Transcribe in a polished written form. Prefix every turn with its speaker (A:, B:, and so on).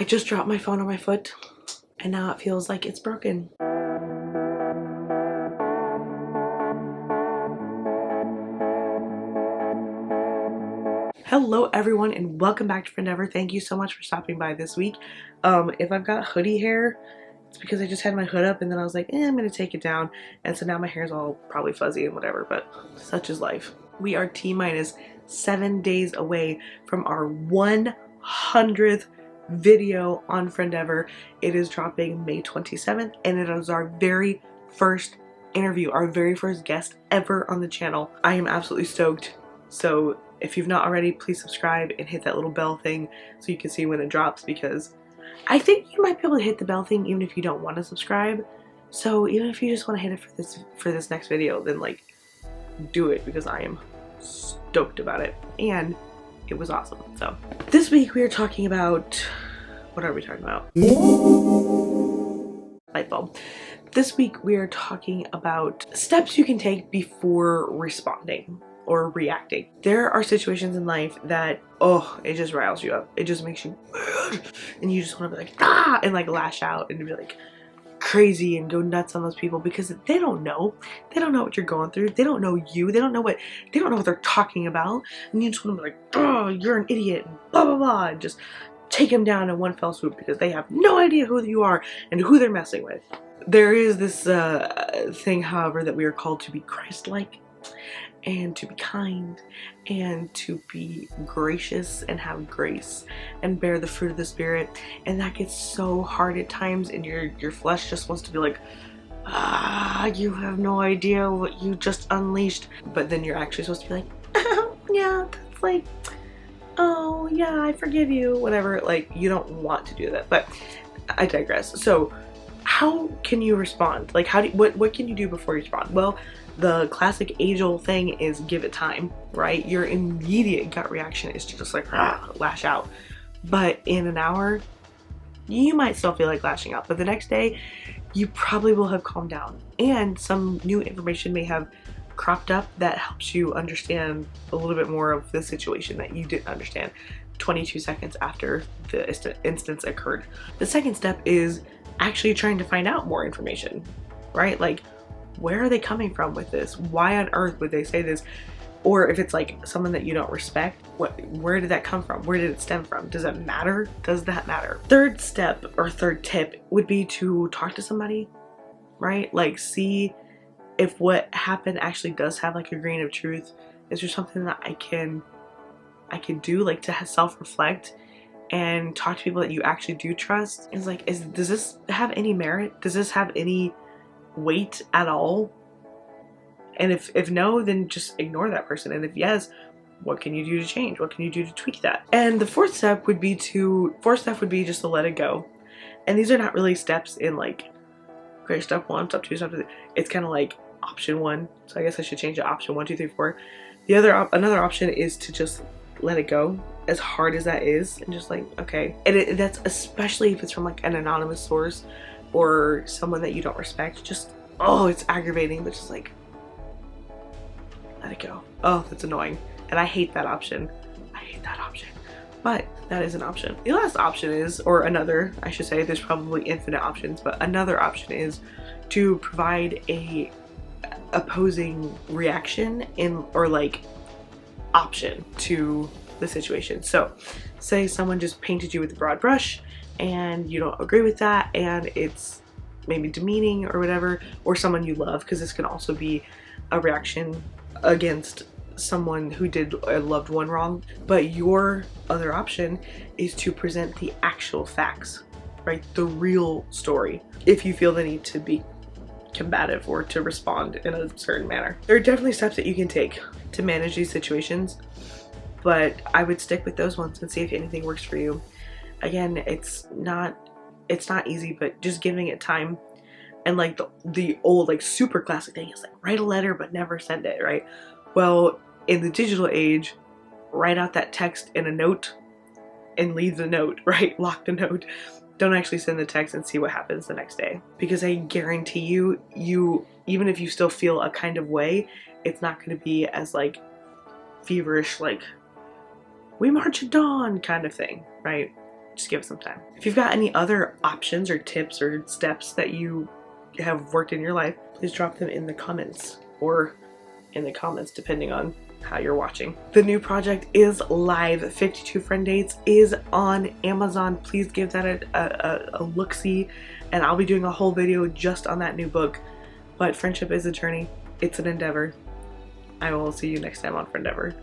A: I just dropped my phone on my foot and now it feels like it's broken. Hello everyone and welcome back to Friendeavor. Thank you so much for stopping by this week. If I've got hoodie hair, it's because I just had my hood up and then I was like, I'm gonna take it down. And so now my hair's all probably fuzzy and whatever, but such is life. We are T-minus 7 days away from our 100th video on Friendeavor. It is dropping May 27th and it is our very first interview, our very first guest ever on the channel. I am absolutely stoked. So if you've not already, please subscribe and hit that little bell thing so you can see when it drops, because I think you might be able to hit the bell thing even if you don't want to subscribe. So even if you just want to hit it for this next video, then like do it, because I am stoked about it and it was awesome. So this week we are talking about, what are we talking about? Light bulb. This week we are talking about steps you can take before responding or reacting. There are situations in life that, oh, it just riles you up. It just makes you mad and you just want to be like, ah, and like lash out and be like crazy and go nuts on those people, because they don't know. They don't know what you're going through. They don't know you. They don't know what they're talking about. And you just want to be like, oh, you're an idiot and blah blah blah, and just take them down in one fell swoop because they have no idea who you are and who they're messing with. There is this thing, however, that we are called to be Christ-like and to be kind and to be gracious and have grace and bear the fruit of the Spirit, and that gets so hard at times, and your flesh just wants to be like, ah, you have no idea what you just unleashed. But then you're actually supposed to be like, oh, yeah, that's like, oh yeah, I forgive you, whatever. Like, you don't want to do that, but I digress. So how can you respond? Like, what can you do before you respond? Well, the classic age-old thing is give it time, right? Your immediate gut reaction is to just like lash out. But in an hour, you might still feel like lashing out. But the next day, you probably will have calmed down. And some new information may have cropped up that helps you understand a little bit more of the situation that you didn't understand 22 seconds after the instance occurred. The second step is actually trying to find out more information, right? Like, where are they coming from with this? Why on earth would they say this? Or if it's like someone that you don't respect, where did that come from? Where did it stem from? Does it matter? Does that matter? Third step or third tip would be to talk to somebody, right? Like, see if what happened actually does have like a grain of truth. Is there something that I can do, like, to self-reflect and talk to people that you actually do trust? It's like, does this have any merit? Does this have any weight at all? And if no, then just ignore that person. And if yes, what can you do to change? What can you do to tweak that? And the fourth step would be just to let it go. And these are not really steps in like, okay, step 1, step 2, step 3. It's kind of like option 1. So I guess I should change it, option 1, 2, 3, 4. Another option is to just let it go, as hard as that is, and just like, okay. And that's especially if it's from like an anonymous source or someone that you don't respect. Just, oh, it's aggravating, but just like, let it go. Oh, that's annoying. And I hate that option. I hate that option. But that is an option. The last option is, or another, I should say, there's probably infinite options, but another option is to provide a opposing reaction or like option to the situation. So say someone just painted you with a broad brush and you don't agree with that, and it's maybe demeaning or whatever, or someone you love, because this can also be a reaction against someone who did a loved one wrong. But your other option is to present the actual facts, right? The real story, if you feel the need to be combative or to respond in a certain manner. There are definitely steps that you can take to manage these situations, but I would stick with those ones and see if anything works for you. Again, it's not easy, but just giving it time. And like the old like super classic thing is like, write a letter but never send it, right? Well, in the digital age, write out that text in a note and leave the note, right? Lock the note. Don't actually send the text and see what happens the next day, because I guarantee you even if you still feel a kind of way, it's not going to be as like feverish, like we march at dawn kind of thing, right? Just give it some time. If you've got any other options or tips or steps that you have worked in your life, please drop them in the comments, or in the comments depending on how you're watching. The new project is live. 52 Friend Dates is on Amazon. Please give that a look-see, and I'll be doing a whole video just on that new book. But friendship is a journey. It's an endeavor. I will see you next time on Friendeavor.